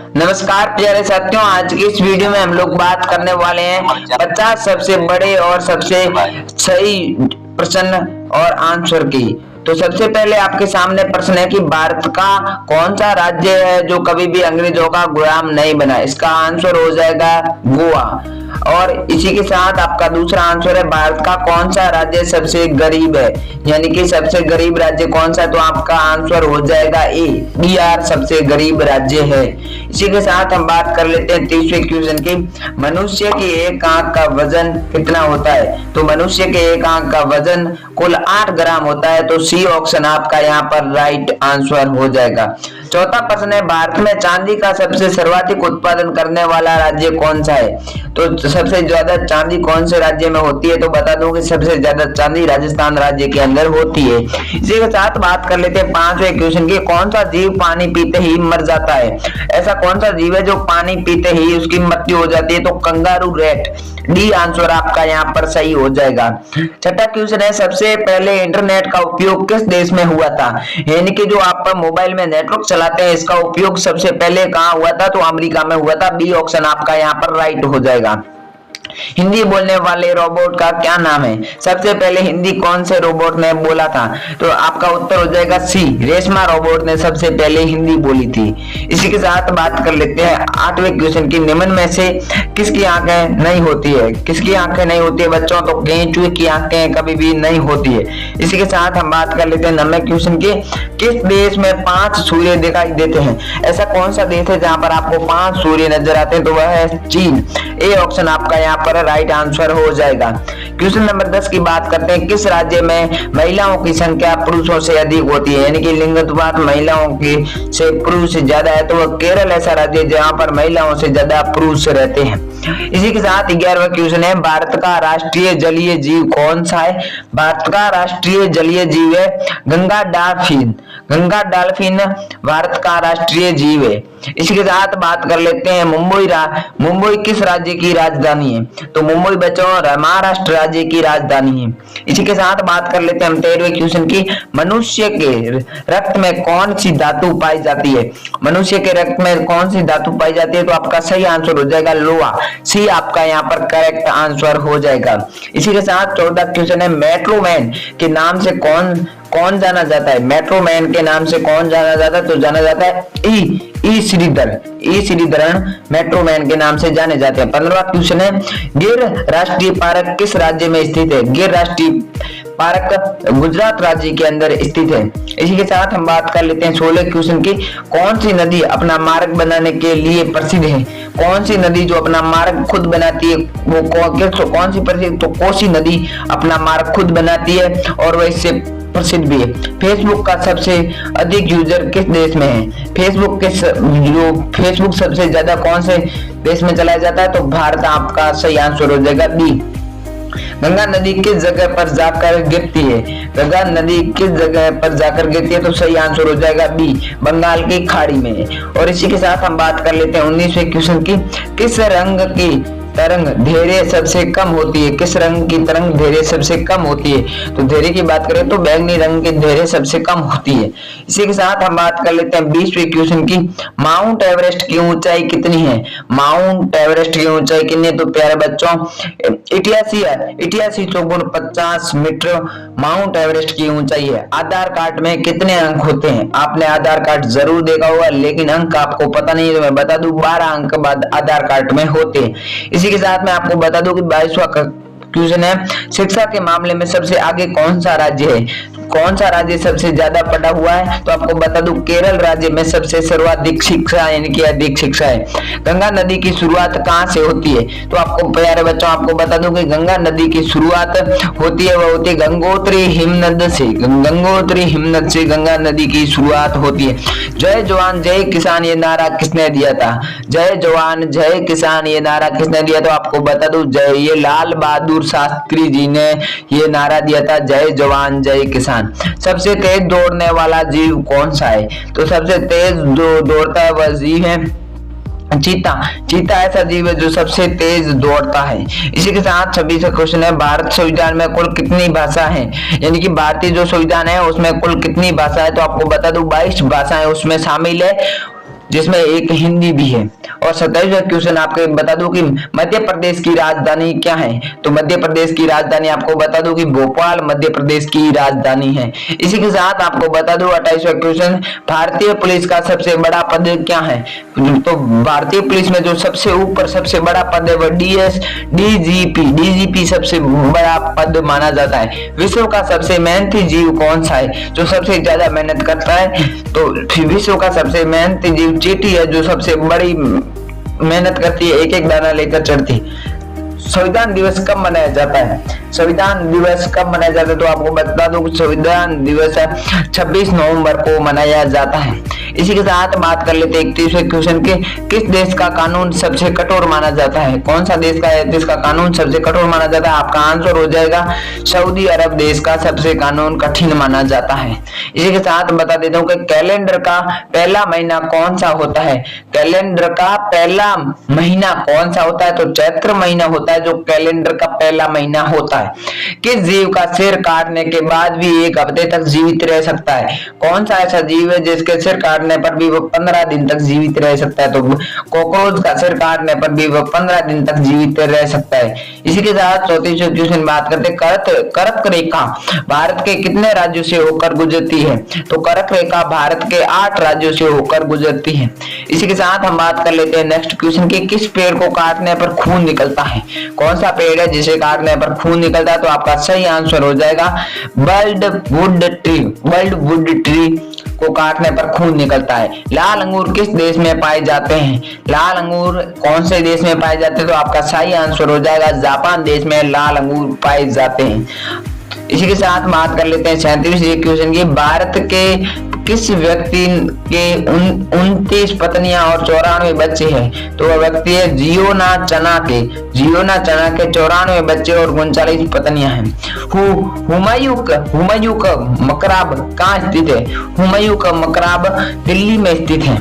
नमस्कार प्यारे साथियों, आज की इस वीडियो में हम लोग बात करने वाले हैं 50 सबसे बड़े और सबसे सही प्रश्न और आंसर की। तो सबसे पहले आपके सामने प्रश्न है कि भारत का कौन सा राज्य है जो कभी भी अंग्रेजों का गुलाम नहीं बना। इसका आंसर हो जाएगा गोवा। और इसी के साथ आपका दूसरा आंसर है भारत का कौन सा राज्य सबसे गरीब है, यानी कि सबसे गरीब राज्य कौन सा है, तो आपका आंसर हो जाएगा ए, बिहार सबसे गरीब राज्य है। इसी के साथ हम बात कर लेते हैं तीसरे क्वेश्चन की। मनुष्य की एक आंख का वजन कितना होता है? तो मनुष्य के एक आंख का वजन कुल 8 ग्राम होता है। तो सी ऑप्शन आपका यहाँ पर राइट आंसर हो जाएगा। चौथा प्रश्न है भारत में चांदी का सबसे सर्वाधिक उत्पादन करने वाला राज्य कौन सा है? तो सबसे ज्यादा चांदी कौन से राज्य में होती है? तो बता दूं कि सबसे ज्यादा चांदी राजस्थान राज्य के अंदर होती है। इसी के साथ बात कर लेते हैं पांचवें क्वेश्चन की। कौन सा जीव पानी पीते ही मर जाता है? ऐसा कौन सा जीव है जो पानी पीते ही उसकी मृत्यु हो जाती है? तो कंगारू रैट, डी आंसर आपका यहाँ पर सही हो जाएगा। छठा क्वेश्चन है सबसे पहले इंटरनेट का उपयोग किस देश में हुआ था? यानी कि जो आप मोबाइल में नेटवर्क चलाते हैं इसका उपयोग सबसे पहले कहाँ हुआ था? तो अमेरिका में हुआ था। बी ऑप्शन आपका यहाँ पर राइट हो जाएगा। हिंदी बोलने वाले रोबोट का क्या नाम है? सबसे पहले हिंदी कौन से रोबोट ने बोला था? तो आपका उत्तर हो जाएगा सी, रेशमा रोबोट ने सबसे पहले हिंदी बोली थी। इसी के साथ बात कर लेते हैं आठवें क्वेश्चन की। निम्न में से किसकी आंखें नहीं होती है? किसकी आंखें नहीं होती है बच्चों? तो केंचुए की आंखें कभी भी नहीं होती है। इसी के साथ हम बात कर लेते हैं 9वें क्वेश्चन की। किस देश में 5 सूर्य दिखाई देते हैं? ऐसा कौन सा देश है जहां पर आपको 5 सूर्य नजर आते हैं? तो वह है चीन। ए ऑप्शन आपका यहाँ पर राइट आंसर हो जाएगा। क्वेश्चन नंबर 10 की बात करते हैं। किस राज्य में महिलाओं की संख्या पुरुषों से अधिक होती है? यानी कि लिंग अनुपात महिलाओं की से पुरुष से ज्यादा है। तो वह केरल ऐसा राज्य है जहां पर महिलाओं से ज्यादा पुरुष रहते हैं। इसी के साथ 11वां क्वेश्चन है भारत का राष्ट्रीय जलीय जीव कौन सा है? भारत का राष्ट्रीय जलीय जीव है गंगा डॉल्फिन। गंगा डॉल्फिन भारत का राष्ट्रीय जीव है। इसी के साथ बात कर लेते हैं मुंबई किस राज्य की राजधानी है? तो मुंबई बच्चों महाराष्ट्र राज्य की राजधानी है। इसी के साथ बात कर लेते हैं हम 13वें क्वेश्चन की। मनुष्य के रक्त में कौन सी धातु पाई जाती है? मनुष्य के रक्त में कौन सी धातु पाई जाती है? तो आपका सही आंसर हो जाएगा लोहा। सी आपका यहाँ पर करेक्ट आंसर हो जाएगा। इसी के साथ 14वां क्वेश्चन है मेट्रो मैन के नाम से कौन जाना जाता है? मेट्रो मैन के नाम से कौन जाना जाता है? तो जाना जाता है ई श्रीधरन मेट्रो मैन के नाम से जाने जाते हैं। 15वां क्वेश्चन है गिर राष्ट्रीय पार्क किस राज्य में स्थित है? गिर राष्ट्रीय पार्क गुजरात राज्य के अंदर स्थित है। इसी के साथ हम बात कर लेते हैं 16वें क्वेश्चन की। कौन सी नदी अपना मार्ग बनाने के लिए प्रसिद्ध है? कौन सी नदी जो अपना मार्ग खुद बनाती है वो कौन सी प्रसिद्ध? तो कोसी नदी अपना मार्ग खुद बनाती है और वह इससे प्रसिद्ध भी है। फेसबुक का सबसे अधिक यूजर किस देश में है? फेसबुक सबसे ज्यादा कौन से देश में चलाया जाता है? तो भारत आपका सही आंसर हो जाएगा बी। गंगा नदी किस जगह पर जाकर गिरती है? गंगा नदी किस जगह पर जाकर गिरती है? तो सही आंसर हो जाएगा बी, बंगाल की खाड़ी में। और इसी के साथ हम बात कर लेते हैं 19वें क्वेश्चन की। किस रंग की तरंग धैर्य सबसे कम होती है? किस रंग की तरंग धैर्य सबसे कम होती है? तो धैर्य की बात करें तो बैंगनी रंग की धैर्य सबसे कम होती है। इसी के साथ हम बात कर लेते हैं 20वें क्वेश्चन की। माउंट एवरेस्ट की ऊंचाई कितनी है? माउंट एवरेस्ट की ऊंचाई कितनी है? तो प्यारे बच्चों 88 चौगुण 50 मीटर माउंट एवरेस्ट की ऊंचाई है। आधार कार्ड में कितने अंक होते हैं? आपने आधार कार्ड जरूर देखा होगा लेकिन अंक आपको पता नहीं है तो मैं बता दूं 12 अंक बाद आधार कार्ड में होते हैं। इसी के साथ मैं आपको बता दूं कि 22वां क्वेश्चन है शिक्षा के मामले में सबसे आगे कौन सा राज्य है? कौन सा राज्य सबसे ज्यादा पढ़ा हुआ है? तो आपको बता दूं केरल राज्य में सबसे सर्वाधिक शिक्षा यानी कि अधिक शिक्षा है। गंगा नदी की शुरुआत कहां से होती है? तो आपको प्यारे बच्चों आपको बता दूं कि गंगा नदी की शुरुआत होती है वह होती है गंगोत्री हिमनद से। गंगोत्री हिमनद से गंगा नदी की शुरुआत होती है। जय जवान जय किसान ये नारा किसने दिया था? जय जवान जय किसान ये नारा किसने दिया? तो आपको बता दूं ये लाल बहादुर शास्त्री जी ने ये नारा दिया था, जय जवान जय किसान। सबसे तेज दौड़ने वाला जीव कौन सा है? तो सबसे तेज जो दौड़ता है वह जीव है चीता ऐसा जीव है जो सबसे तेज दौड़ता है। इसी के साथ 26वां क्वेश्चन है भारत संविधान में कुल कितनी भाषा है? यानी कि भारतीय जो संविधान है उसमें कुल कितनी भाषा है? तो आपको बता दूं 22 भाषाएं उसमें शामिल है। जिसमें एक हिंदी भी है। और 27वां क्वेश्चन आपके बता दूं कि मध्य प्रदेश की राजधानी क्या है। तो मध्य प्रदेश की राजधानी आपको बता दूं कि भोपाल मध्य प्रदेश की राजधानी है। इसी के साथ आपको बता दूं 28वां क्वेश्चन, भारतीय पुलिस का सबसे बड़ा पद क्या है। तो भारतीय पुलिस में जो सबसे ऊपर सबसे बड़ा पद है वह डीजीपी सबसे बड़ा पद माना जाता है। विश्व का सबसे मेहनती जीव कौन सा है, जो सबसे ज्यादा मेहनत करता है। तो विश्व का सबसे मेहनती जीव चींटी है, जो सबसे बड़ी मेहनत करती है, एक एक दाना लेकर चढ़ती। संविधान दिवस कब मनाया जाता है। संविधान दिवस कब मनाया जाता है, तो आपको बता दूं कि संविधान दिवस 26 नवंबर को मनाया जाता है। इसी के साथ बात कर लेते हैं 31वें क्वेश्चन के, किस देश का कानून सबसे कठोर माना जाता है। कौन सा देश का है जिसका कानून सबसे कठोर माना जाता है। आपका आंसर हो जाएगा सऊदी अरब देश का सबसे कानून कठिन माना जाता है। इसी के साथ बता देता हूँ कि कैलेंडर का पहला महीना कौन सा होता है। कैलेंडर का पहला महीना कौन सा होता है, तो चैत्र महीना होता है जो कैलेंडर का पहला महीना होता है। किस जीव का सिर काटने के बाद भी 1 हफ्ते तक जीवित रह सकता है। कौन सा ऐसा जीव है जिसके सिर काटने पर भी वो 15 दिन तक जीवित रह सकता है। तो कॉकरोच का सिर काटने पर भी वो 15 दिन तक जीवित रह सकता है। इसी के साथ 34वें क्वेश्चन बात करते हैं, कर्क रेखा भारत के कितने राज्यों से होकर गुजरती है। तो कर्क रेखा भारत के 8 राज्यों से होकर गुजरती है। इसी के साथ हम बात कर लेते हैं नेक्स्ट क्वेश्चन की, किस पेड़ को काटने पर खून निकलता है। कौन सा पेड़ है जिसे काटने पर खून निकलता है। तो आपका सही आंसर हो जाएगा बर्डवुड ट्री को काटने पर खून निकलता है। लाल अंगूर किस देश में पाए जाते हैं। लाल अंगूर कौन से देश में पाए जाते हैं। तो आपका सही आंसर हो जाएगा जापान देश में लाल अंगूर पाए जाते हैं। इसी के साथ बात कर लेते हैं 37वें क्वेश्चन की, भारत के किस व्यक्ति के 29 पत्नियां और 94 बच्चे हैं। तो वह व्यक्ति है जियोना चना के 94 बच्चे और 39 पत्नियां हैं। हुमायूं का मकराब कहाँ स्थित है। हुमायूं का मकराब दिल्ली में स्थित है।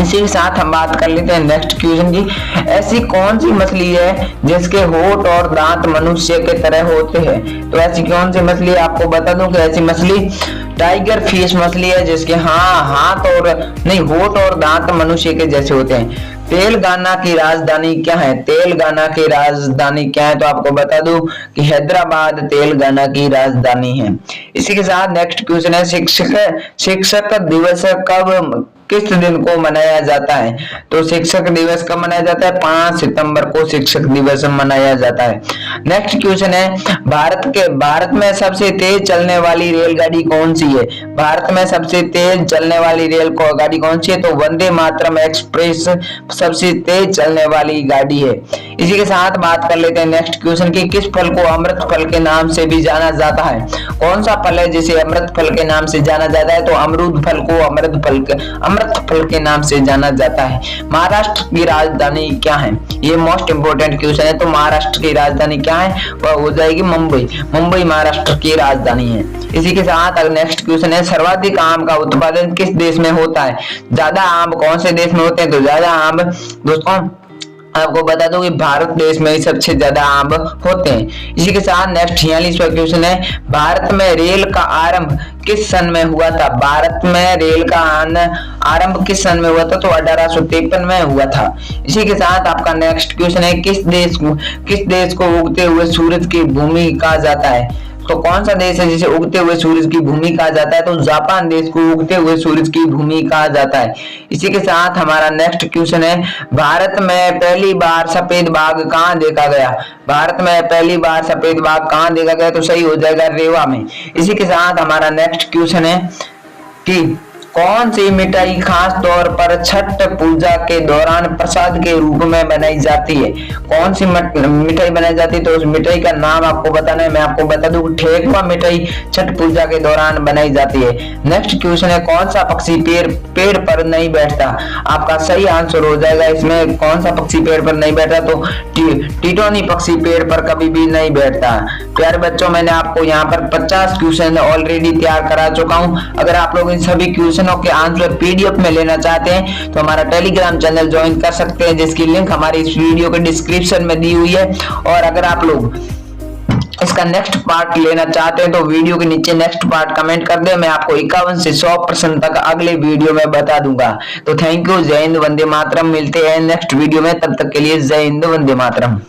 इसी के साथ हम बात कर लेते हैं नेक्स्ट क्वेश्चन की, ऐसी कौन सी मछली है जिसके होंठ और दांत मनुष्य के तरह होते हैं। तो ऐसी कौन सी मछली, आपको बता दूं कि ऐसी मछली टाइगर फिश मछली है जिसके होंठ और दांत मनुष्य के जैसे होते हैं। तेलंगाना की राजधानी क्या है। तेलंगाना की राजधानी क्या है। तो आपको बता दूं कि हैदराबाद तेलंगाना की राजधानी है। इसी के साथ नेक्स्ट क्वेश्चन है, शिक्षक दिवस कब किस दिन को मनाया जाता है। तो शिक्षक दिवस कब मनाया जाता है। 5 सितंबर को शिक्षक दिवस मनाया जाता है। नेक्स्ट क्वेश्चन है, भारत में सबसे तेज चलने वाली रेलगाड़ी कौन सी है। भारत में सबसे तेज चलने वाली रेलगाड़ी कौन सी है। तो वंदे मातरम एक्सप्रेस सबसे तेज चलने वाली गाड़ी है। इसी के साथ बात कर लेते हैं नेक्स्ट क्वेश्चन की, किस फल को अमृत फल के नाम से भी जाना जाता है। कौन सा फल है जिसे अमृत फल के नाम से जाना जाता है। तो अमरूद फल को अमृत फल के नाम से जाना जाता है। महाराष्ट्र की राजधानी क्या है। ये मोस्ट इंपोर्टेंट क्वेश्चन है। तो महाराष्ट्र की राजधानी क्या है, वह हो जाएगी मुंबई। मुंबई महाराष्ट्र की राजधानी है। इसी के साथ नेक्स्ट क्वेश्चन है, सर्वाधिक आम का उत्पादन किस देश में होता है। ज्यादा आम कौन से देश में होते हैं। तो ज्यादा आम दोस्तों आपको बता दूं कि भारत देश में ही सबसे ज्यादा आम होते हैं। इसी के साथ नेक्स्ट 46वां क्वेश्चन है, भारत में रेल का आरंभ किस सन में हुआ था। भारत में रेल का आरंभ किस सन में हुआ था। तो 1853 में हुआ था। इसी के साथ आपका नेक्स्ट क्वेश्चन है, किस देश को उगते हुए सूरज की भूमि कहा जाता है। तो कौन सा देश है जिसे उगते हुए सूरज की भूमि कहा जाता है। तो जापान देश को उगते हुए सूरज की भूमि कहा जाता है। इसी के साथ हमारा नेक्स्ट क्वेश्चन है, भारत में पहली बार सफेद बाघ कहाँ देखा गया। भारत में पहली बार सफेद बाघ कहाँ देखा गया। तो सही हो जाएगा रेवा में। इसी के साथ हमारा नेक्स्ट क्वेश्चन है कि कौन सी मिठाई खास तौर पर छठ पूजा के दौरान प्रसाद के रूप में बनाई जाती है। कौन सी मिठाई बनाई जाती है। तो उस मिठाई का नाम आपको बताना है। मैं आपको बता दूं, ठेकुआ मिठाई छठ पूजा के दौरान बनाई जाती है। नेक्स्ट क्वेश्चन है, कौन सा पक्षी पेड़ पर नहीं बैठता। आपका सही आंसर हो जाएगा इसमें, कौन सा पक्षी पेड़ पर नहीं बैठता। तो टिटोनी पक्षी पेड़ पर कभी भी नहीं बैठता। प्यारे बच्चों, मैंने आपको यहाँ पर 50 क्वेश्चन ऑलरेडी तैयार करा चुका हूँ। अगर आप लोग इन सभी क्वेश्चनों के आंसर पीडीएफ में लेना चाहते हैं तो हमारा टेलीग्राम चैनल ज्वाइन कर सकते हैं, जिसकी लिंक हमारी इस वीडियो के डिस्क्रिप्शन में दी हुई है। और अगर आप लोग इसका नेक्स्ट पार्ट लेना चाहते हैं तो वीडियो के नीचे नेक्स्ट पार्ट कमेंट कर दे, मैं आपको 51 से 100% तक अगले वीडियो में बता दूंगा। तो थैंक यू, जय हिंद, वंदे मातरम। मिलते हैं नेक्स्ट वीडियो में, तब तक के लिए जय हिंद, वंदे मातरम।